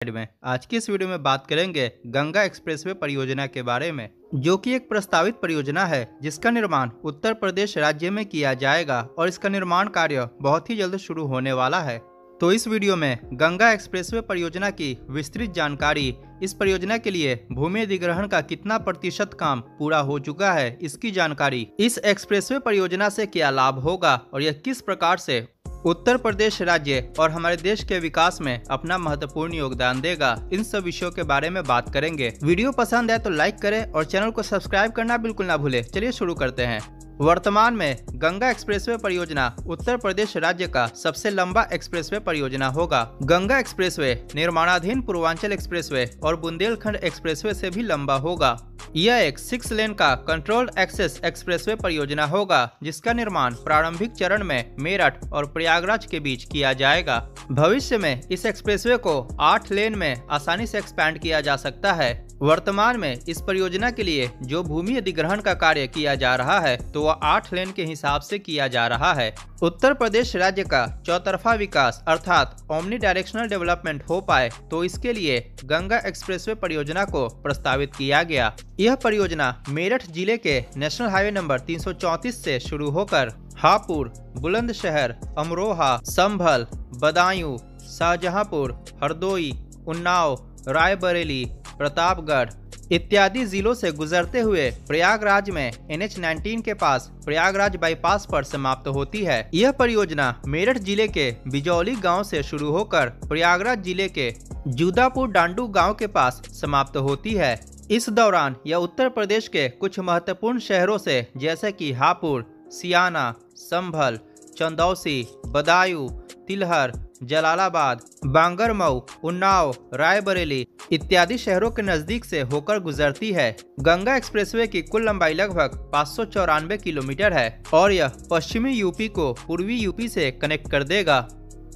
में आज की इस वीडियो में बात करेंगे गंगा एक्सप्रेसवे परियोजना के बारे में, जो कि एक प्रस्तावित परियोजना है जिसका निर्माण उत्तर प्रदेश राज्य में किया जाएगा और इसका निर्माण कार्य बहुत ही जल्द शुरू होने वाला है। तो इस वीडियो में गंगा एक्सप्रेसवे परियोजना की विस्तृत जानकारी, इस परियोजना के लिए भूमि अधिग्रहण का कितना प्रतिशत काम पूरा हो चुका है, इसकी जानकारी, इस एक्सप्रेसवे परियोजना से क्या लाभ होगा और यह किस प्रकार से उत्तर प्रदेश राज्य और हमारे देश के विकास में अपना महत्वपूर्ण योगदान देगा, इन सब विषयों के बारे में बात करेंगे। वीडियो पसंद है तो लाइक करें और चैनल को सब्सक्राइब करना बिल्कुल ना भूलें। चलिए शुरू करते हैं। वर्तमान में गंगा एक्सप्रेसवे परियोजना उत्तर प्रदेश राज्य का सबसे लंबा एक्सप्रेसवे परियोजना होगा। गंगा एक्सप्रेसवे निर्माणाधीन पूर्वांचल एक्सप्रेसवे और बुंदेलखंड एक्सप्रेसवे से भी लंबा होगा। यह एक 6 लेन का कंट्रोल्ड एक्सेस एक्सप्रेसवे परियोजना होगा, जिसका निर्माण प्रारंभिक चरण में मेरठ और प्रयागराज के बीच किया जाएगा। भविष्य में इस एक्सप्रेसवे को 8 लेन में आसानी से एक्सपैंड किया जा सकता है। वर्तमान में इस परियोजना के लिए जो भूमि अधिग्रहण का कार्य किया जा रहा है तो वह 8 लेन के हिसाब से किया जा रहा है। उत्तर प्रदेश राज्य का चौतरफा विकास अर्थात ओमनी डायरेक्शनल डेवलपमेंट हो पाए तो इसके लिए गंगा एक्सप्रेसवे परियोजना को प्रस्तावित किया गया। यह परियोजना मेरठ जिले के नेशनल हाईवे नंबर 334 से शुरू होकर हापुड़, बुलंदशहर, अमरोहा, संभल, बदायूं, शाहजहांपुर, हरदोई, उन्नाव, रायबरेली, प्रतापगढ़ इत्यादि जिलों से गुजरते हुए प्रयागराज में NH-19 के पास प्रयागराज बाईपास पर समाप्त होती है। यह परियोजना मेरठ जिले के बिजौली गांव से शुरू होकर प्रयागराज जिले के जुदापुर डांडू गांव के पास समाप्त होती है। इस दौरान यह उत्तर प्रदेश के कुछ महत्वपूर्ण शहरों से जैसे कि हापुड़, सियाना, संभल, चंदौसी, बदायूं, तिलहर, जलालाबाद, बांगरमऊ, उन्नाव, रायबरेली इत्यादि शहरों के नजदीक से होकर गुजरती है। गंगा एक्सप्रेसवे की कुल लंबाई लगभग 594 किलोमीटर है और यह पश्चिमी यूपी को पूर्वी यूपी से कनेक्ट कर देगा।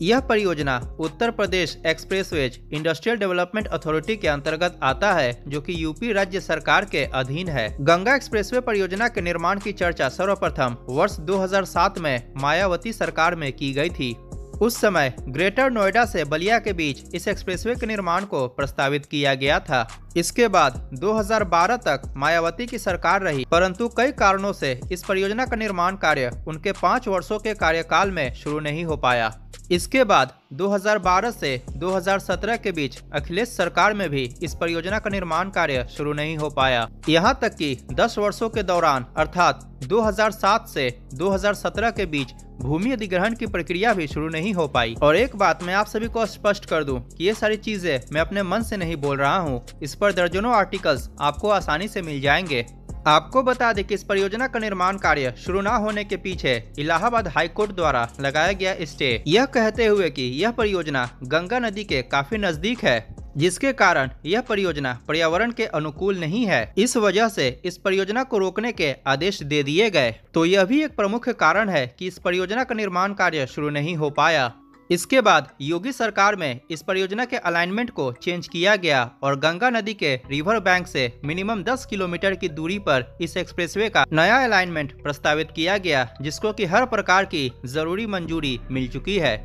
यह परियोजना Uttar Pradesh expressways industrial development authority के अंतर्गत आता है, जो कि यूपी राज्य सरकार के अधीन है। गंगा एक्सप्रेसवे परियोजना के निर्माण की चर्चा सर्वप्रथम वर्ष 2007 में मायावती सरकार में की गई थी। उस समय ग्रेटर नोएडा से बलिया के बीच इस एक्सप्रेसवे के निर्माण को प्रस्तावित किया गया था। इसके बाद 2012 तक मायावती की सरकार रही, परंतु कई कारणों से इस परियोजना का निर्माण कार्य उनके 5 वर्षों के कार्यकाल में शुरू नहीं हो पाया। इसके बाद 2012 से 2017 के बीच अखिलेश सरकार में भी इस परियोजना का निर्माण कार्य शुरू नहीं हो पाया। यहाँ तक कि 10 वर्षों के दौरान अर्थात 2007 से 2017 के बीच भूमि अधिग्रहण की प्रक्रिया भी शुरू नहीं हो पाई। और एक बात मैं आप सभी को स्पष्ट कर दूं कि ये सारी चीजें मैं अपने मन से नहीं बोल रहा हूँ। इस पर दर्जनों आर्टिकल्स आपको आसानी से मिल जाएंगे। आपको बता दें कि इस परियोजना का निर्माण कार्य शुरू न होने के पीछे इलाहाबाद हाईकोर्ट द्वारा लगाया गया स्टे, यह कहते हुए कि यह परियोजना गंगा नदी के काफी नजदीक है, जिसके कारण यह परियोजना पर्यावरण के अनुकूल नहीं है। इस वजह से इस परियोजना को रोकने के आदेश दे दिए गए। तो यह भी एक प्रमुख कारण है कि इस परियोजना का निर्माण कार्य शुरू नहीं हो पाया। इसके बाद योगी सरकार में इस परियोजना के अलाइनमेंट को चेंज किया गया और गंगा नदी के रिवर बैंक से मिनिमम 10 किलोमीटर की दूरी पर इस एक्सप्रेसवे का नया अलाइनमेंट प्रस्तावित किया गया, जिसको कि हर प्रकार की जरूरी मंजूरी मिल चुकी है।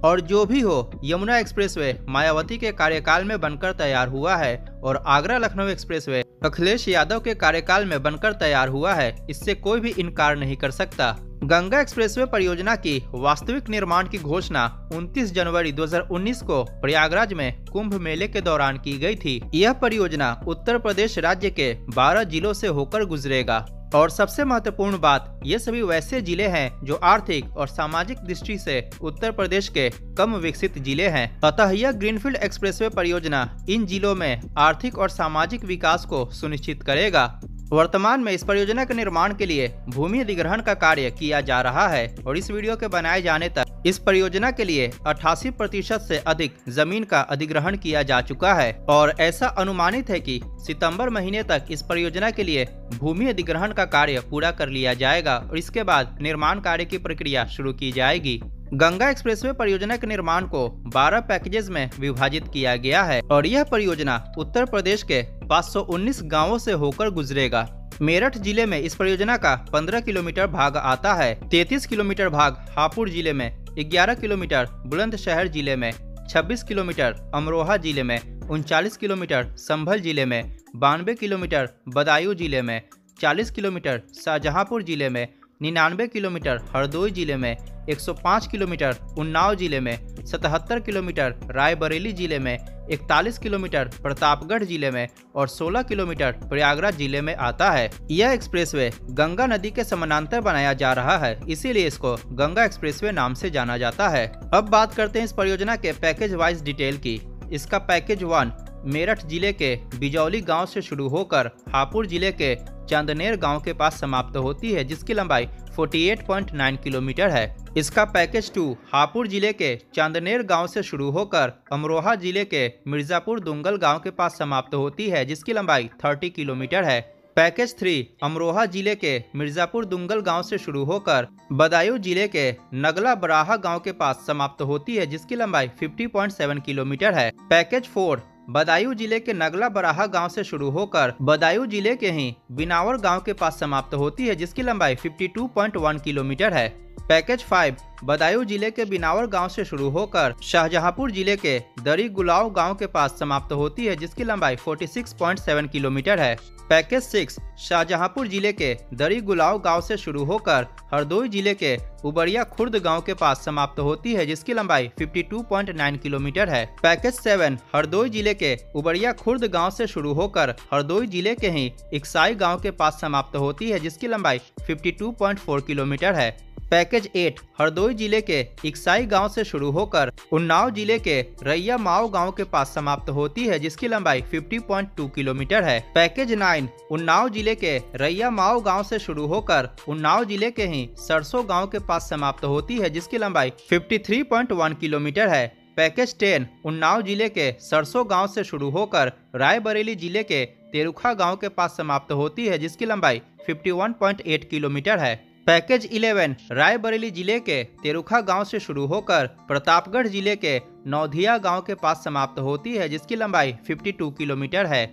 और जो भी हो, यमुना एक्सप्रेसवे मायावती के कार्यकाल में बनकर तैयार हुआ है और आगरा लखनऊ एक्सप्रेसवे अखिलेश यादव के कार्यकाल में बनकर तैयार हुआ है। इससे कोई भी इनकार नहीं कर सकता। गंगा एक्सप्रेसवे परियोजना की वास्तविक निर्माण की घोषणा 29 जनवरी 2019 को प्रयागराज में कुंभ मेले के दौरान की गई थी। यह परियोजना उत्तर प्रदेश राज्य के 12 जिलों से होकर गुजरेगा और सबसे महत्वपूर्ण बात, ये सभी वैसे जिले हैं जो आर्थिक और सामाजिक दृष्टि से उत्तर प्रदेश के कम विकसित जिले हैं। अतः यह ग्रीनफील्ड एक्सप्रेसवे परियोजना इन जिलों में आर्थिक और सामाजिक विकास को सुनिश्चित करेगा। वर्तमान में इस परियोजना के निर्माण के लिए भूमि अधिग्रहण का कार्य किया जा रहा है और इस वीडियो के बनाए जाने तक इस परियोजना के लिए 88% से अधिक जमीन का अधिग्रहण किया जा चुका है और ऐसा अनुमानित है कि सितंबर महीने तक इस परियोजना के लिए भूमि अधिग्रहण का कार्य पूरा कर लिया जाएगा और इसके बाद निर्माण कार्य की प्रक्रिया शुरू की जाएगी। गंगा एक्सप्रेसवे परियोजना के निर्माण को 12 पैकेजेस में विभाजित किया गया है और यह परियोजना उत्तर प्रदेश के 519 गांवों से होकर गुजरेगा। मेरठ जिले में इस परियोजना का 15 किलोमीटर भाग आता है, 33 किलोमीटर भाग हापुड़ जिले में, 11 किलोमीटर बुलंदशहर जिले में, 26 किलोमीटर अमरोहा जिले में, 39 किलोमीटर संभल जिले में, 92 किलोमीटर बदायूं जिले में, 40 किलोमीटर शाहजहांपुर जिले में, 99 किलोमीटर हरदोई जिले में, 105 किलोमीटर उन्नाव जिले में, 77 किलोमीटर रायबरेली जिले में, 41 किलोमीटर प्रतापगढ़ जिले में और 16 किलोमीटर प्रयागराज जिले में आता है। यह एक्सप्रेसवे गंगा नदी के समानांतर बनाया जा रहा है, इसीलिए इसको गंगा एक्सप्रेसवे नाम से जाना जाता है। अब बात करते हैं इस परियोजना के पैकेज वाइज डिटेल की। इसका पैकेज 1 मेरठ जिले के बिजौली गांव से शुरू होकर हापुड़ जिले के चांदनेर गांव के पास समाप्त होती है, जिसकी लंबाई 48.9 किलोमीटर है। इसका पैकेज 2 हापुड़ जिले के चांदनेर गांव से शुरू होकर अमरोहा जिले के मिर्जापुर दुंगल गांव के पास समाप्त होती है, जिसकी लंबाई 30 किलोमीटर है। पैकेज 3 अमरोहा जिले के मिर्जापुर दुंगल गांव से शुरू होकर बदायूं जिले के नगला बराहा गांव के पास समाप्त होती है, जिसकी लंबाई 50.7 किलोमीटर है। पैकेज 4 बदायूं जिले के नगला बराहा गांव से शुरू होकर बदायूं जिले के ही बिनावर गांव के पास समाप्त होती है, जिसकी लंबाई 52.1 किलोमीटर है। पैकेज 5 बदायूं जिले के बिनावर गांव से शुरू होकर शाहजहांपुर जिले के दरी गुलाव गांव के पास समाप्त होती है, जिसकी लंबाई 46.7 किलोमीटर है। पैकेज 6 शाहजहांपुर जिले के दरी गुलाव गांव से शुरू होकर हरदोई जिले के उबरिया खुर्द गांव के पास समाप्त होती है, जिसकी लंबाई 52.9 किलोमीटर है। पैकेज 7 हरदोई जिले के उबरिया खुर्द गांव से शुरू होकर हरदोई जिले के ही इकसाई गांव के पास समाप्त होती है, जिसकी लंबाई 52.4 किलोमीटर है। पैकेज 8 हरदोई जिले के इकसाई गांव से शुरू होकर उन्नाव जिले के रैया माओ गांव के पास समाप्त होती है, जिसकी लंबाई 50.2 किलोमीटर है। पैकेज 9 उन्नाव जिले के रैया माओ गांव से शुरू होकर उन्नाव जिले के ही सरसों गांव के पास समाप्त होती है, जिसकी लंबाई 53.1 किलोमीटर है। पैकेज 10 उन्नाव जिले के सरसों गांव से शुरू होकर रायबरेली जिले के तेरुखा गांव के पास समाप्त होती है, जिसकी लंबाई 51.8 किलोमीटर है। पैकेज 11 रायबरेली जिले के तेरुखा गांव से शुरू होकर प्रतापगढ़ जिले के नौधिया गांव के पास समाप्त होती है, जिसकी लंबाई 52 किलोमीटर है।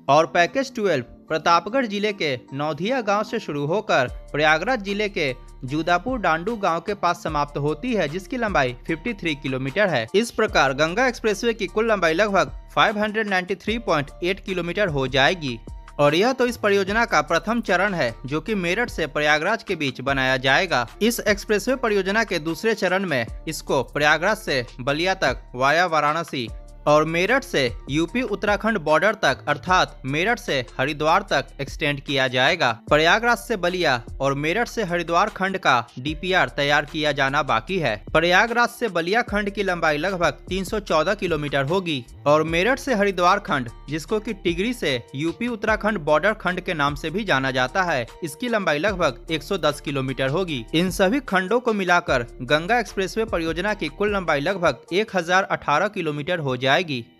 और पैकेज 12 प्रतापगढ़ जिले के नौधिया गांव से शुरू होकर प्रयागराज जिले के जूदापुर डांडू गांव के पास समाप्त होती है, जिसकी लंबाई 53 किलोमीटर है। इस प्रकार गंगा एक्सप्रेसवे की कुल लंबाई लगभग 593.8 किलोमीटर हो जाएगी। और यह तो इस परियोजना का प्रथम चरण है, जो कि मेरठ से प्रयागराज के बीच बनाया जाएगा। इस एक्सप्रेसवे परियोजना के दूसरे चरण में इसको प्रयागराज से बलिया तक वाया वाराणसी और मेरठ से यूपी उत्तराखंड बॉर्डर तक अर्थात मेरठ से हरिद्वार तक एक्सटेंड किया जाएगा। प्रयागराज से बलिया और मेरठ से हरिद्वार खंड का डीपीआर तैयार किया जाना बाकी है। प्रयागराज से बलिया खंड की लंबाई लगभग 314 किलोमीटर होगी और मेरठ से हरिद्वार खंड, जिसको कि टिगरी से यूपी उत्तराखंड बॉर्डर खंड के नाम से भी जाना जाता है, इसकी लंबाई लगभग 110 किलोमीटर होगी। इन सभी खंडों को मिलाकर गंगा एक्सप्रेसवे परियोजना की कुल लंबाई लगभग 1018 किलोमीटर हो जाएगी।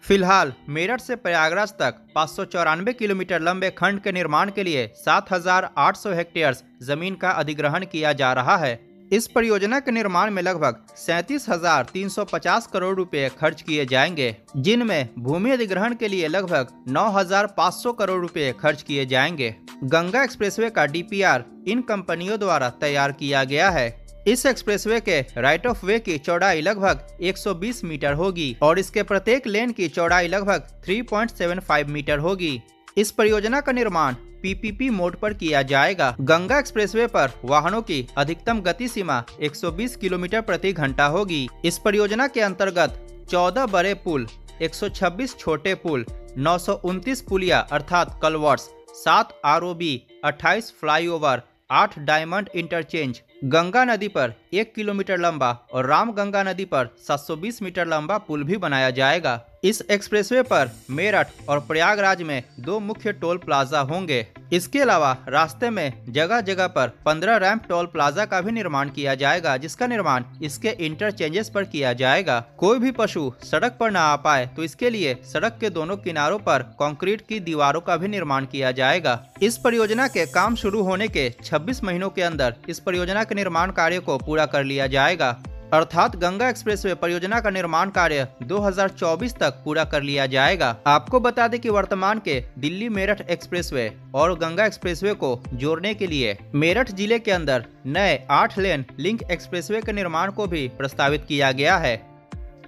फिलहाल मेरठ से प्रयागराज तक 594 किलोमीटर लंबे खंड के निर्माण के लिए 7,800 हेक्टेयर जमीन का अधिग्रहण किया जा रहा है। इस परियोजना के निर्माण में लगभग 37,350 करोड़ रुपए खर्च किए जाएंगे, जिनमें भूमि अधिग्रहण के लिए लगभग 9,500 करोड़ रुपए खर्च किए जाएंगे। गंगा एक्सप्रेसवे का डीपीआर इन कंपनियों द्वारा तैयार किया गया है। इस एक्सप्रेसवे के राइट ऑफ वे की चौड़ाई लगभग 120 मीटर होगी और इसके प्रत्येक लेन की चौड़ाई लगभग 3.75 मीटर होगी। इस परियोजना का निर्माण पीपीपी मोड पर किया जाएगा। गंगा एक्सप्रेसवे पर वाहनों की अधिकतम गति सीमा 120 किलोमीटर प्रति घंटा होगी। इस परियोजना के अंतर्गत 14 बड़े पुल, 126 छोटे पुल, 929 पुलिया अर्थात culverts, 7 ROB, 28 flyover, 8 diamond interchange, Ganga नदी पर 1 किलोमीटर लंबा और रामगंगा नदी पर 720 मीटर लंबा पुल भी बनाया जाएगा। इस एक्सप्रेसवे पर मेरठ और प्रयागराज में 2 मुख्य टोल प्लाजा होंगे। इसके अलावा रास्ते में जगह जगह पर 15 रैंप टोल प्लाजा का भी निर्माण किया जाएगा, जिसका निर्माण इसके इंटरचेंजेस पर किया जाएगा। कोई भी पशु सड़क पर न आ पाए तो इसके लिए सड़क के दोनों किनारों पर कंक्रीट की दीवारों का भी निर्माण किया जाएगा। इस परियोजना के काम शुरू होने के 26 महीनों के अंदर इस परियोजना के निर्माण कार्य को पूरा कर लिया जाएगा, अर्थात गंगा एक्सप्रेसवे परियोजना का निर्माण कार्य 2024 तक पूरा कर लिया जाएगा। आपको बता दें कि वर्तमान के दिल्ली मेरठ एक्सप्रेसवे और गंगा एक्सप्रेसवे को जोड़ने के लिए मेरठ जिले के अंदर नए 8 लेन लिंक एक्सप्रेसवे के निर्माण को भी प्रस्तावित किया गया है।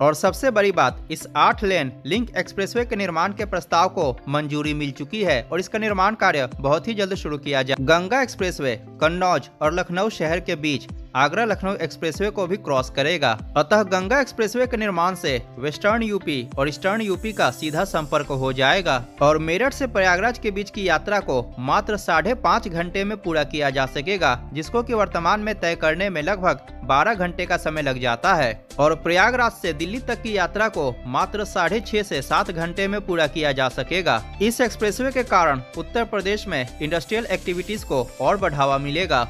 और सबसे बड़ी बात, इस 8 लेन लिंक एक्सप्रेसवे के निर्माण के प्रस्ताव को मंजूरी मिल चुकी है और इसका निर्माण कार्य बहुत ही जल्द शुरू किया जाए। गंगा एक्सप्रेसवे कन्नौज और लखनऊ शहर के बीच आगरा लखनऊ एक्सप्रेसवे को भी क्रॉस करेगा। अतः गंगा एक्सप्रेसवे के निर्माण से वेस्टर्न यूपी और ईस्टर्न यूपी का सीधा संपर्क हो जाएगा और मेरठ से प्रयागराज के बीच की यात्रा को मात्र 5.5 घंटे में पूरा किया जा सकेगा, जिसको कि वर्तमान में तय करने में लगभग 12 घंटे का समय लग जाता है और प्रयागराज से दिल्ली तक की यात्रा को मात्र 6.5 से 7 घंटे में पूरा किया जा सकेगा। इस एक्सप्रेसवे के कारण उत्तर प्रदेश में इंडस्ट्रियल एक्टिविटीज को और बढ़ावा मिलेगा,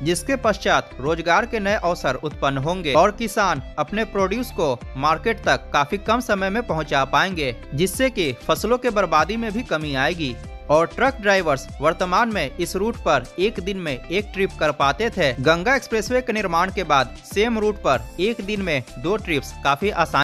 जिसके पश्चात रोजगार के नए अवसर उत्पन्न होंगे और किसान अपने प्रोड्यूस को मार्केट तक काफी कम समय में पहुंचा पाएंगे, जिससे कि फसलों के बर्बादी में भी कमी आएगी। और ट्रक ड्राइवर्स वर्तमान में इस रूट पर एक दिन में एक ट्रिप कर पाते थे। गंगा एक्सप्रेसवे के निर्माण के बाद सेम रूट पर एक दिन में 2 ट्रिप्स काफी आसान